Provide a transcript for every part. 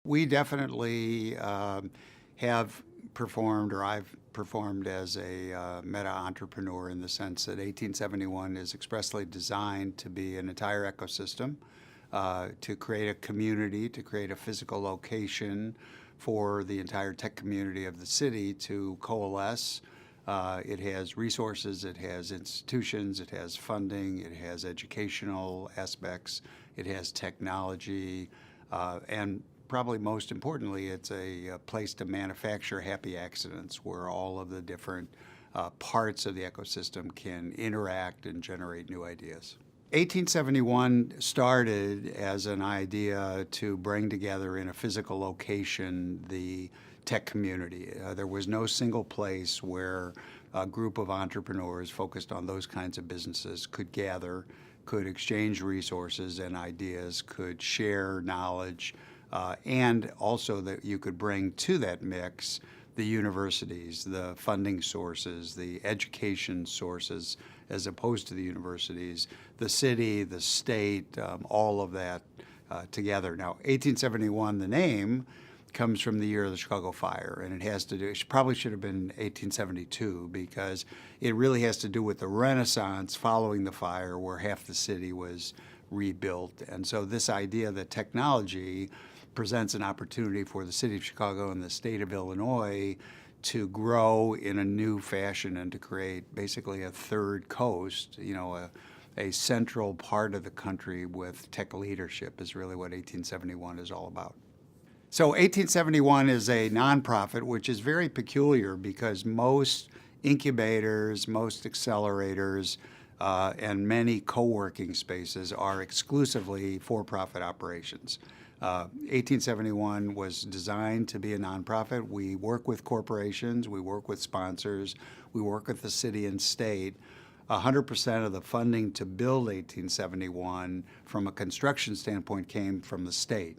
We definitely have performed, or I've performed as a meta-entrepreneur in the sense that 1871 is expressly designed to be an entire ecosystem, to create a community, to create a physical location for the entire tech community of the city to coalesce. It has resources, it has institutions, it has funding, it has educational aspects, it has technology, and probably most importantly, it's a place to manufacture happy accidents where all of the different parts of the ecosystem can interact and generate new ideas. 1871 started as an idea to bring together in a physical location the tech community. There was no single place where a group of entrepreneurs focused on those kinds of businesses could gather, could exchange resources and ideas, could share knowledge, and also that you could bring to that mix the universities, the funding sources, the education sources, as opposed to the universities, the city, the state, all of that together. Now, 1871, the name, comes from the year of the Chicago fire, and it has to do, it probably should have been 1872, because it really has to do with the Renaissance following the fire, where half the city was rebuilt. And so this idea that technology presents an opportunity for the city of Chicago and the state of Illinois to grow in a new fashion and to create basically a third coast, a central part of the country with tech leadership is really what 1871 is all about. So 1871 is a nonprofit, which is very peculiar because most incubators, most accelerators, and many co-working spaces are exclusively for-profit operations. 1871 was designed to be a nonprofit. We work with corporations, we work with sponsors, we work with the city and state. 100% of the funding to build 1871 from a construction standpoint came from the state.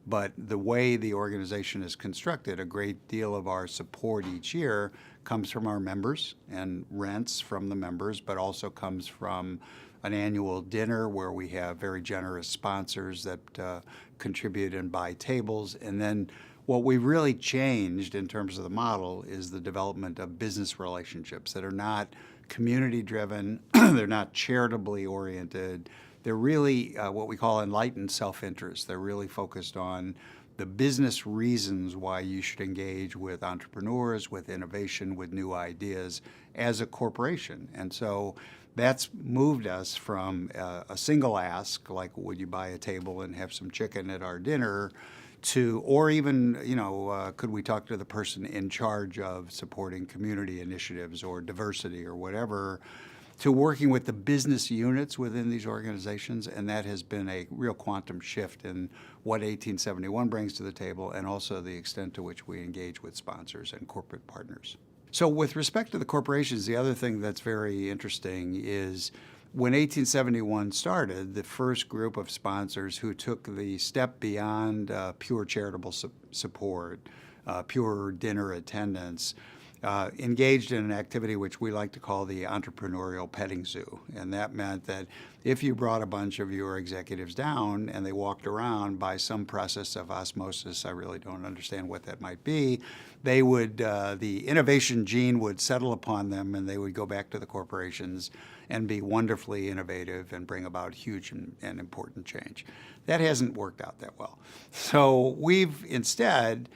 But the way the organization is constructed, a great deal of our support each year comes from our members and rents from the members, but also comes from an annual dinner where we have very generous sponsors that contribute and buy tables. And then what we really changed in terms of the model is the development of business relationships that are not community-driven, they're not charitably oriented, they're really what we call enlightened self-interest. They're really focused on the business reasons why you should engage with entrepreneurs, with innovation, with new ideas as a corporation. And so that's moved us from a single ask, like would you buy a table and have some chicken at our dinner, to, or even, could we talk to the person in charge of supporting community initiatives or diversity or whatever, to working with the business units within these organizations, and that has been a real quantum shift in what 1871 brings to the table and also the extent to which we engage with sponsors and corporate partners. So with respect to the corporations, the other thing that's very interesting is when 1871 started, the first group of sponsors who took the step beyond pure charitable support, pure dinner attendance, engaged in an activity which we like to call the entrepreneurial petting zoo. And that meant that if you brought a bunch of your executives down and they walked around by some process of osmosis, I really don't understand what that might be, they would, the innovation gene would settle upon them and they would go back to the corporations and be wonderfully innovative and bring about huge and important change. That hasn't worked out that well. So we've instead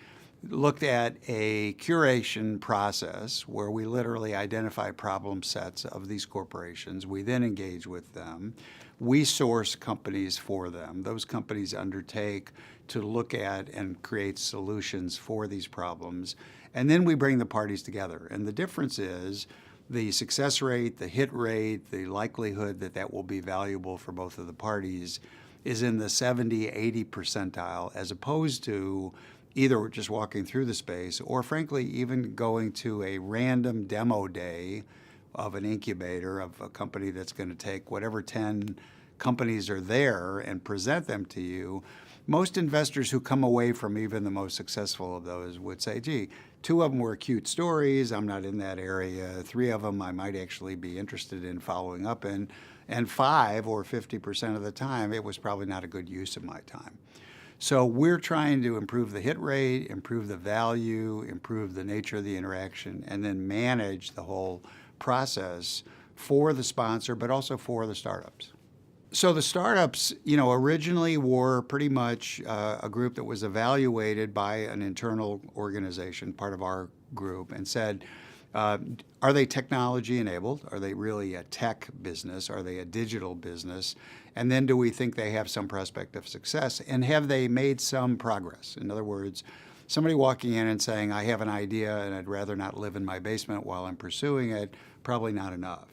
looked at a curation process where we literally identify problem sets of these corporations. We then engage with them. We source companies for them. Those companies undertake to look at and create solutions for these problems. And then we bring the parties together. And the difference is the success rate, the hit rate, the likelihood that that will be valuable for both of the parties is in the 70, 80 percentile, as opposed to either just walking through the space or, frankly, even going to a random demo day of an incubator of a company that's going to take whatever 10 companies are there and present them to you. Most investors who come away from even the most successful of those would say, gee, 2 of them were cute stories, I'm not in that area, 3 of them I might actually be interested in following up in, and 5 or 50% of the time, it was probably not a good use of my time. So we're trying to improve the hit rate, improve the value, improve the nature of the interaction, and then manage the whole process for the sponsor, but also for the startups. So the startups, originally were pretty much a group that was evaluated by an internal organization, part of our group, and said, are they technology enabled? Are they really a tech business? Are they a digital business? And then do we think they have some prospect of success? And have they made some progress? In other words, somebody walking in and saying, I have an idea and I'd rather not live in my basement while I'm pursuing it, probably not enough.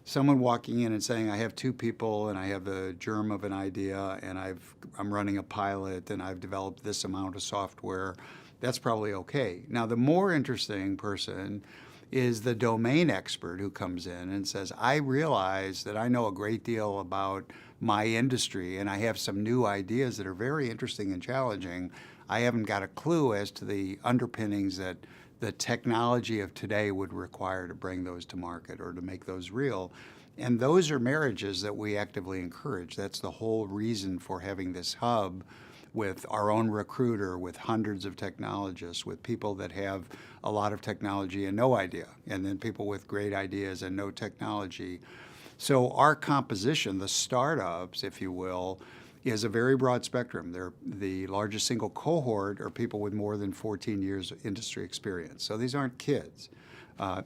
Someone walking in and saying, I have two people and I have the germ of an idea and I'm running a pilot and I've developed this amount of software, that's probably okay. Now, the more interesting person is the domain expert who comes in and says, I realize that I know a great deal about my industry and I have some new ideas that are very interesting and challenging. I haven't got a clue as to the underpinnings that the technology of today would require to bring those to market or to make those real. And those are marriages that we actively encourage. That's the whole reason for having this hub with our own recruiter, with hundreds of technologists, with people that have a lot of technology and no idea, and then people with great ideas and no technology. So our composition, the startups, if you will, is a very broad spectrum. The largest single cohort are people with more than 14 years of industry experience. So these aren't kids.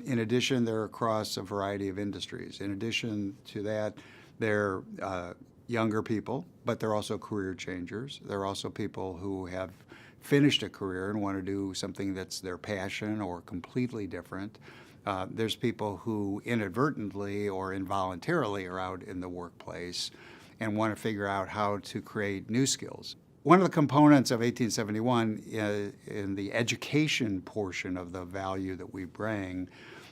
In addition, they're across a variety of industries. In addition to that, they're younger people, but they're also career changers. They're also people who have finished a career and want to do something that's their passion or completely different. There's people who inadvertently or involuntarily are out in the workplace and want to figure out how to create new skills. One of the components of 1871 in the education portion of the value that we bring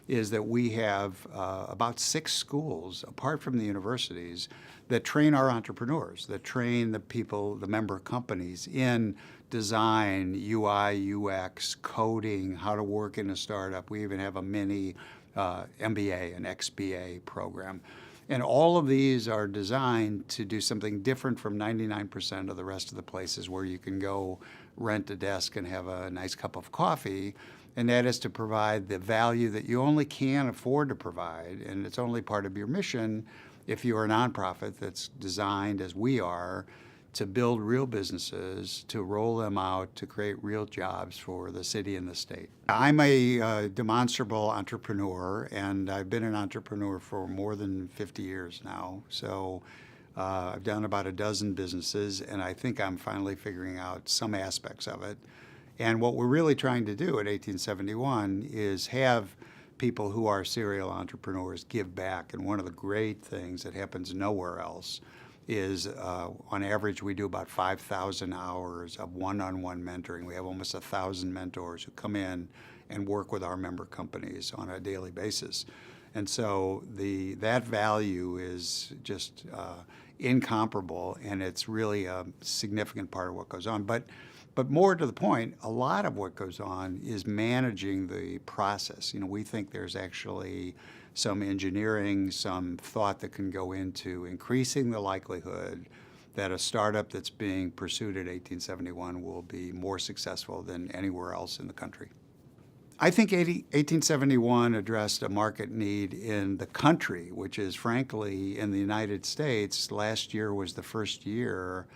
is that we have about 6 schools, apart from the universities, that train our entrepreneurs, that train the people, the member companies in design, UI, UX, coding, how to work in a startup. We even have a mini MBA, an XBA program. And all of these are designed to do something different from 99% of the rest of the places where you can go rent a desk and have a nice cup of coffee. And that is to provide the value that you only can afford to provide. And it's only part of your mission if you're a nonprofit that's designed, as we are, to build real businesses, to roll them out, to create real jobs for the city and the state. I'm a demonstrable entrepreneur, and I've been an entrepreneur for more than 50 years now. So I've done about a dozen businesses, and I think I'm finally figuring out some aspects of it. And what we're really trying to do at 1871 is have people who are serial entrepreneurs give back. And one of the great things that happens nowhere else is on average we do about 5,000 hours of one-on-one mentoring. We have almost 1,000 mentors who come in and work with our member companies on a daily basis. And so that value is just incomparable, and it's really a significant part of what goes on. But more to the point, a lot of what goes on is managing the process. We think there's actually some engineering, some thought that can go into increasing the likelihood that a startup that's being pursued at 1871 will be more successful than anywhere else in the country. I think 1871 addressed a market need in the country, which is, frankly, in the United States, last year was the first year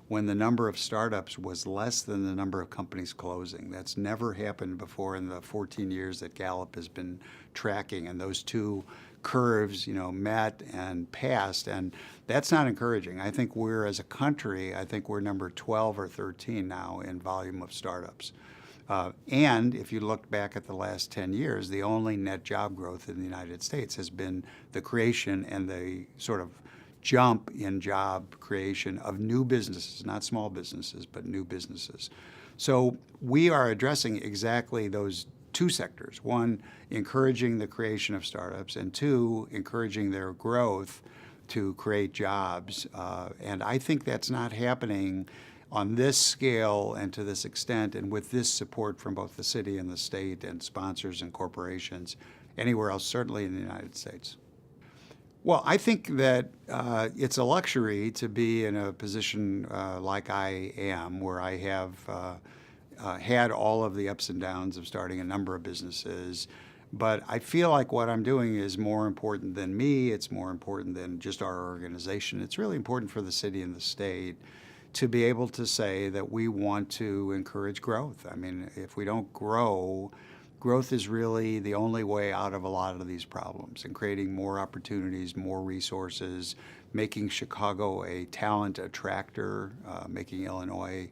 when the number of startups was less than the number of companies closing. That's never happened before in the 14 years that Gallup has been tracking, and those two curves, met and passed, and that's not encouraging. I think as a country, we're number 12 or 13 now in volume of startups. And if you look back at the last 10 years, the only net job growth in the United States has been the creation and the sort of jump in job creation of new businesses, not small businesses, but new businesses. So we are addressing exactly those two sectors. One, encouraging the creation of startups, and two, encouraging their growth to create jobs. And I think that's not happening on this scale and to this extent and with this support from both the city and the state and sponsors and corporations anywhere else, certainly in the United States. Well, I think that it's a luxury to be in a position like I am, where I have had all of the ups and downs of starting a number of businesses. But I feel like what I'm doing is more important than me. It's more important than just our organization. It's really important for the city and the state to be able to say that we want to encourage growth. I mean, if we don't grow, growth is really the only way out of a lot of these problems, and creating more opportunities, more resources, making Chicago a talent attractor, making Illinois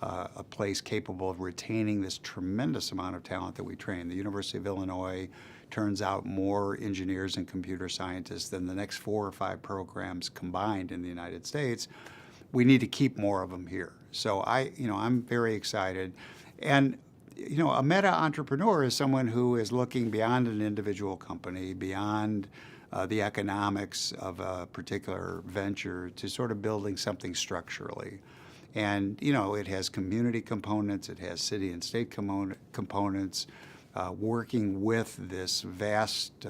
a place capable of retaining this tremendous amount of talent that we train. The University of Illinois turns out more engineers and computer scientists than the next 4 or 5 programs combined in the United States. We need to keep more of them here. So I'm very excited. And a meta entrepreneur is someone who is looking beyond an individual company, beyond the economics of a particular venture, to sort of building something structurally. And it has community components, it has city and state components, working with this vast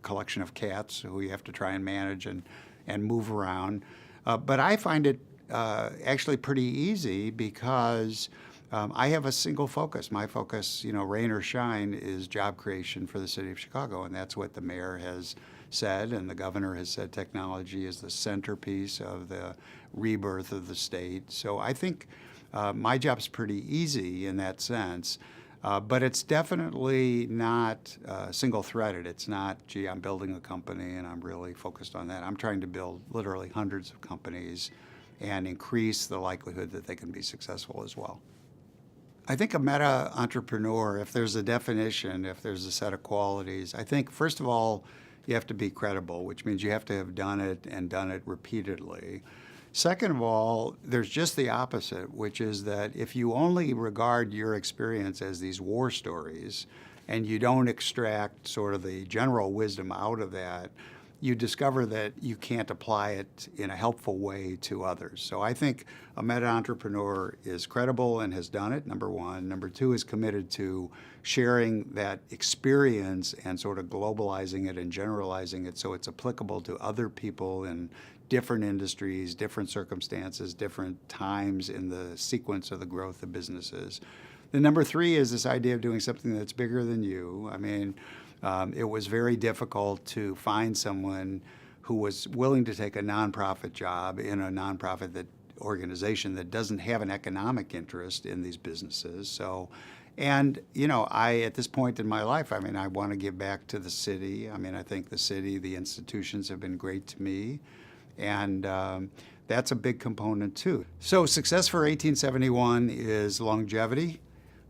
collection of cats who you have to try and manage and move around. But I find it actually pretty easy because I have a single focus. My focus, rain or shine, is job creation for the city of Chicago, and that's what the mayor has said, and the governor has said technology is the centerpiece of the rebirth of the state. So I think my job's pretty easy in that sense, but it's definitely not single-threaded. It's not, gee, I'm building a company and I'm really focused on that. I'm trying to build literally hundreds of companies and increase the likelihood that they can be successful as well. I think a meta entrepreneur, if there's a definition, if there's a set of qualities, I think, first of all, you have to be credible, which means you have to have done it and done it repeatedly. Second of all, there's just the opposite, which is that if you only regard your experience as these war stories and you don't extract sort of the general wisdom out of that, you discover that you can't apply it in a helpful way to others. So I think a meta entrepreneur is credible and has done it, number one. Number two, is committed to sharing that experience and sort of globalizing it and generalizing it so it's applicable to other people in different industries, different circumstances, different times in the sequence of the growth of businesses. The number three is this idea of doing something that's bigger than you. I mean, it was very difficult to find someone who was willing to take a nonprofit job in a nonprofit organization that doesn't have an economic interest in these businesses. So, and at this point in my life, I want to give back to the city. I think the city, the institutions have been great to me, and that's a big component too. So success for 1871 is longevity.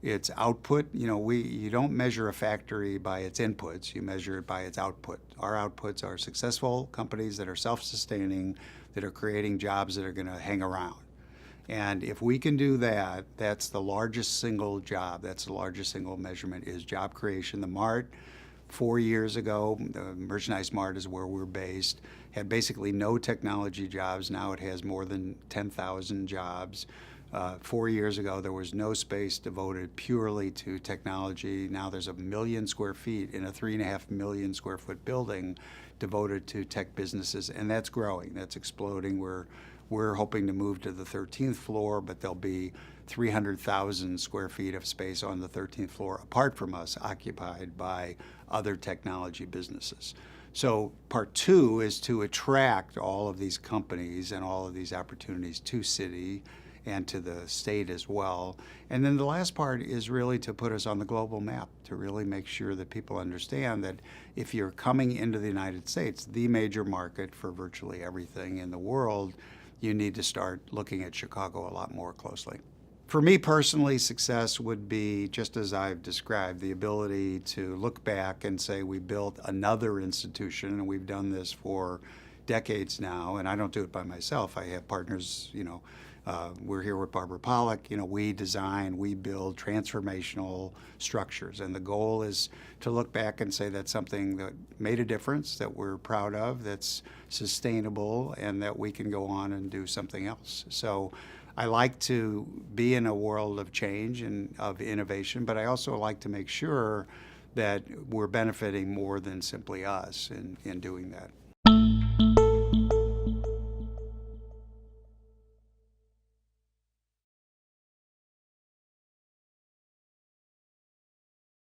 Its output, you don't measure a factory by its inputs, you measure it by its output. Our outputs are successful companies that are self-sustaining, that are creating jobs that are going to hang around. And if we can do that, that's the largest single job, that's the largest single measurement, is job creation. The Mart, 4 years ago, the Merchandise Mart is where we're based, had basically no technology jobs. Now it has more than 10,000 jobs. 4 years ago, there was no space devoted purely to technology. Now there's 1 million square feet in a 3.5 million square foot building devoted to tech businesses, and that's growing. That's exploding. We're hoping to move to the 13th floor, but there'll be 300,000 square feet of space on the 13th floor, apart from us, occupied by other technology businesses. So part two is to attract all of these companies and all of these opportunities to city and to the state as well. And then the last part is really to put us on the global map, to really make sure that people understand that if you're coming into the United States, the major market for virtually everything in the world, you need to start looking at Chicago a lot more closely. For me personally, success would be, just as I've described, the ability to look back and say we built another institution, and we've done this for decades now, and I don't do it by myself. I have partners, we're here with Barbara Pollock. We design, we build transformational structures, and the goal is to look back and say that's something that made a difference, that we're proud of, that's sustainable, and that we can go on and do something else. So I like to be in a world of change and of innovation, but I also like to make sure that we're benefiting more than simply us in doing that.